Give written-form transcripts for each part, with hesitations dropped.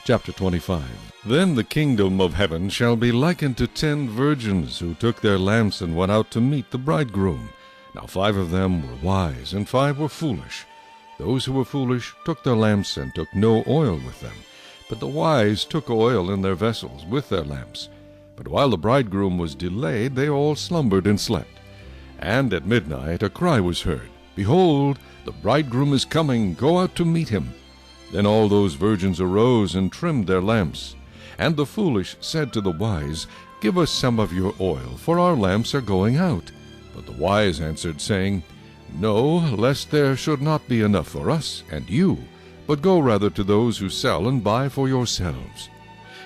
Chapter 25. Then the kingdom of heaven shall be likened to 10 virgins who took their lamps and went out to meet the bridegroom. Now 5 of them were wise, and 5 were foolish. Those who were foolish took their lamps and took no oil with them. But the wise took oil in their vessels with their lamps. But while the bridegroom was delayed, they all slumbered and slept. And at midnight a cry was heard, Behold, the bridegroom is coming, go out to meet him. Then all those virgins arose and trimmed their lamps. And the foolish said to the wise, Give us some of your oil, for our lamps are going out. But the wise answered, saying, No, lest there should not be enough for us and you, but go rather to those who sell and buy for yourselves.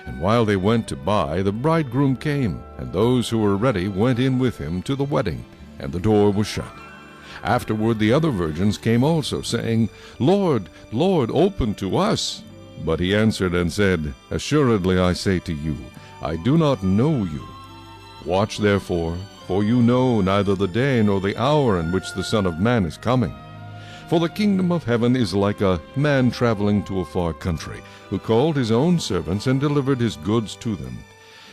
And while they went to buy, the bridegroom came, and those who were ready went in with him to the wedding, and the door was shut. Afterward the other virgins came also, saying, Lord, Lord, open to us. But he answered and said, Assuredly I say to you, I do not know you. Watch therefore, for you know neither the day nor the hour in which the Son of Man is coming. For the kingdom of heaven is like a man traveling to a far country, who called his own servants and delivered his goods to them.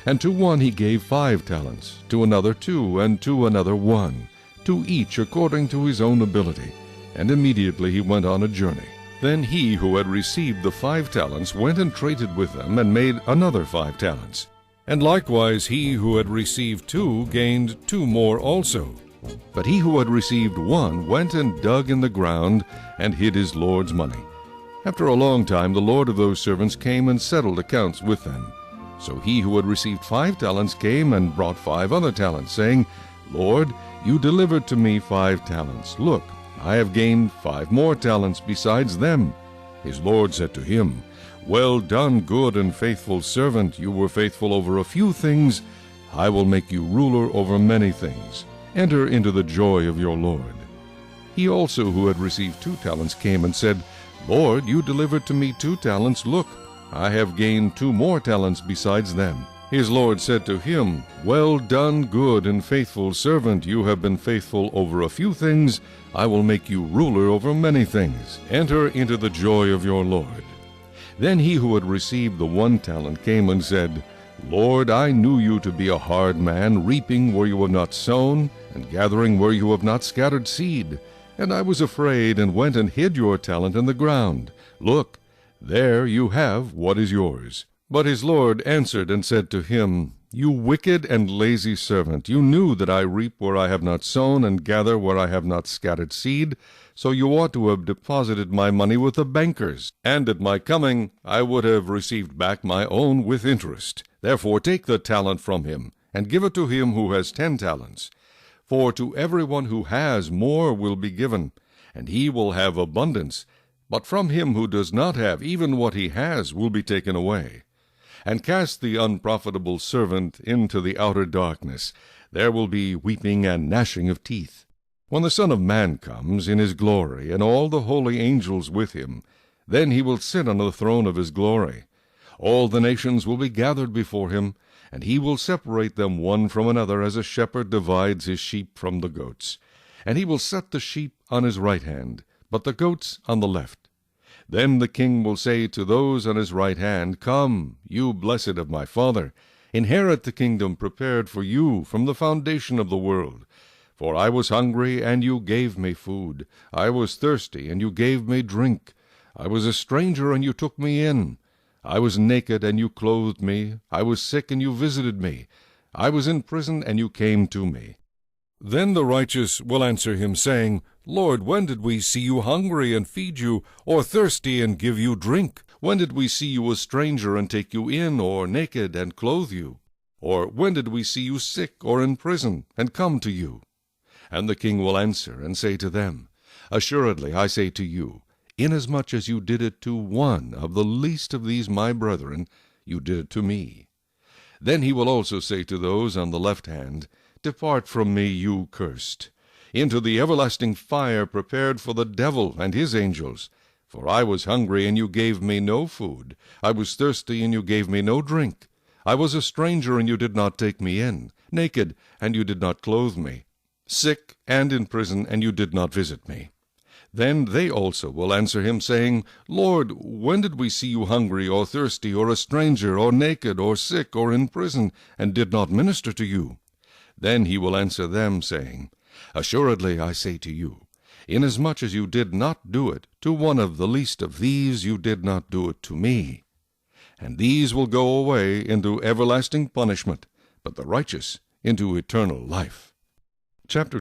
And to one he gave 5 talents, to another 2, and to another 1, to each according to his own ability. And immediately he went on a journey. Then he who had received the 5 talents went and traded with them, and made another 5 talents. And likewise he who had received 2 gained 2 more also. But he who had received 1 went and dug in the ground, and hid his Lord's money. After a long time the Lord of those servants came and settled accounts with them. So he who had received 5 talents came and brought 5 other talents, saying, Lord, you delivered to me 5 talents. Look, I have gained 5 more talents besides them. His Lord said to him, Well done, good and faithful servant. You were faithful over a few things. I will make you ruler over many things. Enter into the joy of your Lord. He also who had received 2 talents came and said, Lord, you delivered to me 2 talents. Look, I have gained 2 more talents besides them. His Lord said to him, Well done, good and faithful servant. You have been faithful over a few things. I will make you ruler over many things. Enter into the joy of your Lord. Then he who had received the 1 talent came and said, Lord, I knew you to be a hard man, reaping where you have not sown, and gathering where you have not scattered seed. And I was afraid, and went and hid your talent in the ground. Look, there you have what is yours. But his Lord answered and said to him, You wicked and lazy servant, you knew that I reap where I have not sown, and gather where I have not scattered seed. So you ought to have deposited my money with the bankers, and at my coming I would have received back my own with interest. Therefore take the talent from him, and give it to him who has 10 talents. For to everyone who has more will be given, and he will have abundance. But from him who does not have, even what he has will be taken away. And cast the unprofitable servant into the outer darkness. There will be weeping and gnashing of teeth. When the Son of Man comes in his glory, and all the holy angels with him, then he will sit on the throne of his glory. All the nations will be gathered before him, and he will separate them one from another, as a shepherd divides his sheep from the goats. And he will set the sheep on his right hand, but the goats on the left. Then the king will say to those on his right hand, Come, you blessed of my Father, inherit the kingdom prepared for you from the foundation of the world. For I was hungry, and you gave me food. I was thirsty, and you gave me drink. I was a stranger, and you took me in. I was naked, and you clothed me. I was sick, and you visited me. I was in prison, and you came to me. Then the righteous will answer him, saying, Lord, when did we see you hungry and feed you, or thirsty and give you drink? When did we see you a stranger and take you in, or naked and clothe you? Or when did we see you sick or in prison and come to you? And the king will answer and say to them, Assuredly I say to you, inasmuch as you did it to one of the least of these my brethren, you did it to me. Then he will also say to those on the left hand, Depart from me, you cursed, into the everlasting fire prepared for the devil and his angels. For I was hungry, and you gave me no food. I was thirsty, and you gave me no drink. I was a stranger, and you did not take me in, naked, and you did not clothe me, sick and in prison, and you did not visit me. Then they also will answer him, saying, Lord, when did we see you hungry, or thirsty, or a stranger, or naked, or sick, or in prison, and did not minister to you? Then he will answer them, saying, Assuredly I say to you, inasmuch as you did not do it to one of the least of these, you did not do it to me. And these will go away into everlasting punishment, but the righteous into eternal life. Chapter